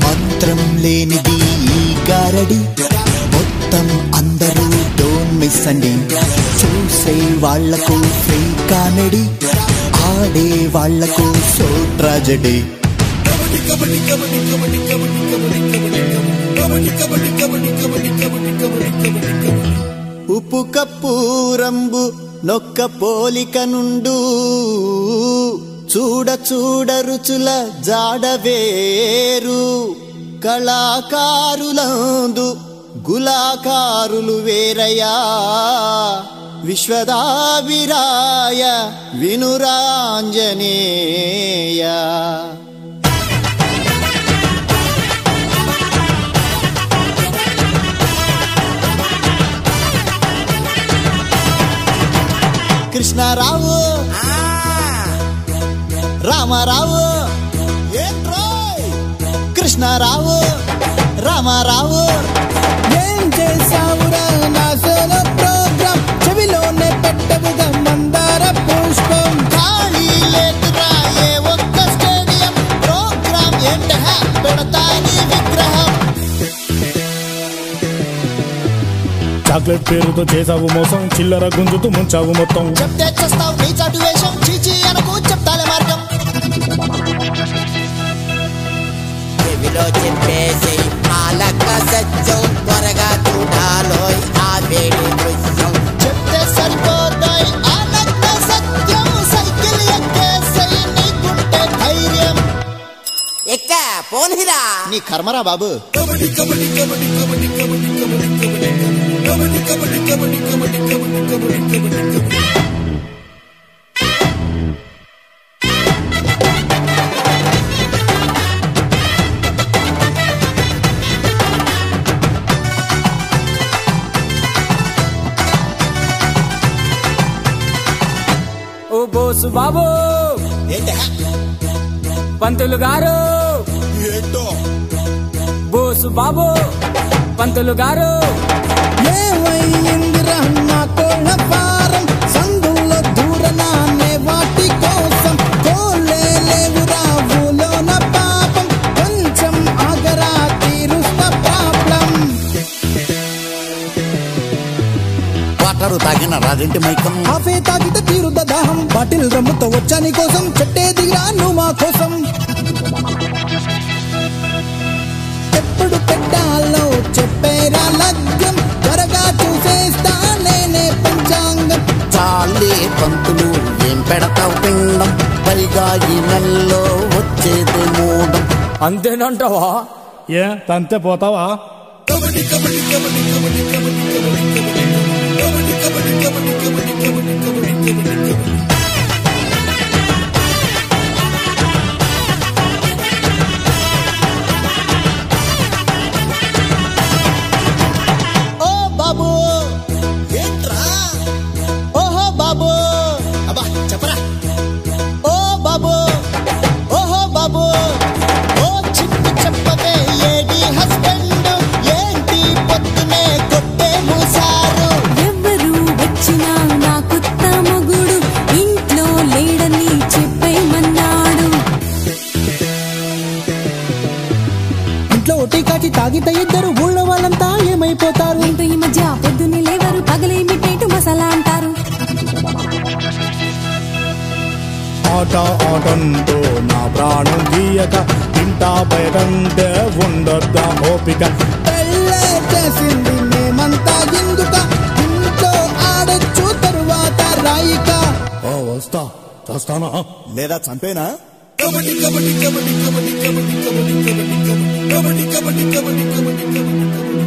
మంత్రం లేనిది ఈ గారడి, మొత్తం అందరూ డోంట్ మిస్ అండి. చూసే వాళ్లకు ఫ్రీ కామెడీ, ఆడే వాళ్లకు సో ట్రాజెడీ. ఉప్పు కప్పు రంబు నొక్క పోలిక నుండు, చూడ చూడ రుచుల జాడవేరు. కళాకారులందు గులాకారులు వేరయ్యా, విశ్వదాభిరాయ వినురాంజనేయ. కృష్ణారావు రామారావు, కృష్ణారావు రామారావు, ఏం చేసావురా నా సోలో ప్రోగ్రాం, చెవిలోనే పెట్టవుగా మందార పుష్పం. ఖాళీ లేదురా ఏ ఒక్క స్టేడియం, ప్రోగ్రాం ఏంట పెడతాని విగ్రహం. చాక్లెట్ పేరుతో చేసావు మోసం, చిల్లర గుంజుతూ ముంచావు మొత్తం. చెప్తే చేస్తావు నీ చాటు వేషం, చీచి అనకు చెప్తాలే మార్గం. చెవిలో చెప్పేసి పాలక సత్యం, త్వరగా చూడాలోయ్ ఆ వేడి దృశ్యం. చెప్తే సరిపోతాయి ఆనంద సత్యం, సైకిల్ ఎక్కేసై నీకుంటే ధైర్యం. ఎక్క పోన్హిరా నీ కర్మరా బాబు. ఓ బోసు బాబు, పంతులు గారు, బోసు బాబు పంతులు గారు. ఏమైందిరా నా కోళ్ళ ఫారం, సందులో దూరనానే వాటి కోసం. కోలే లేవురా ఊలోన పాపం, కొంచెం ఆగరా తీరుస్తా ప్రాబ్లం. వాటరు తాగిన రాజంటి మైకం, కాఫే తాగితే తీరుద్ద దాహం. బాటిల్ రమ్ముతో వచ్చాని కోసం, చెట్టే దిగిరా నువ్వు మా కోసం. ఎప్పుడు పెట్టాలో చెప్పేరా లగ్నం, త్వరగా చూసేస్తా నేనే పంచాంగం. చాలే పంతులు ఏం పెడతావు పిండం, పైగా ఈ నెలలో వచ్చేది మూడం. అంతేనంటావా? ఏ తంతే పోతావా? ఓ బాబు ఏంట్రా, ఓహో బాబు, అబ్బా చెప్పరా. ఓ బాబు, ఓహో బాబు, ఓ చిట్టి చెప్పవే ఏడి హస్బెండ్, ఏంటి పొద్దునే కొట్టే మూసారు. ఎవరు వచ్చినా నా కొత్త మగుడు, ఇంట్లో లేడని చెప్పేమన్నాడు. ఇంట్లో ఒట్టి కాచి తాగితే ఇద్దరు ఊళ్ళో వాళ్ళంతా ఏమైపోతారు. ఏంటో ఈ మధ్య పొద్దున్నే లేవరు, పగలే మిట్టేటు మసాలా అంటారు. ఆట ఆటంతో నా ప్రాణం గీయక, తింటా బయటంటే ఉండొద్దా ఓపిక. పెళ్ళే చేసింది మేమంతా ఎందుక, ఇంట్లో ఆడొచ్చు తరువాత రాయిక. వస్తా చేస్తానా లేదా చంపేనా. కబడ్డీ కబడ్డీ కబడ్డీ కబడ్డీ కబడ్డీ కబడ్డీ కబడ్డీ కబడ్డీ కబడ్డీ కబడ్డీ కబడ్డీ కబడ్డీ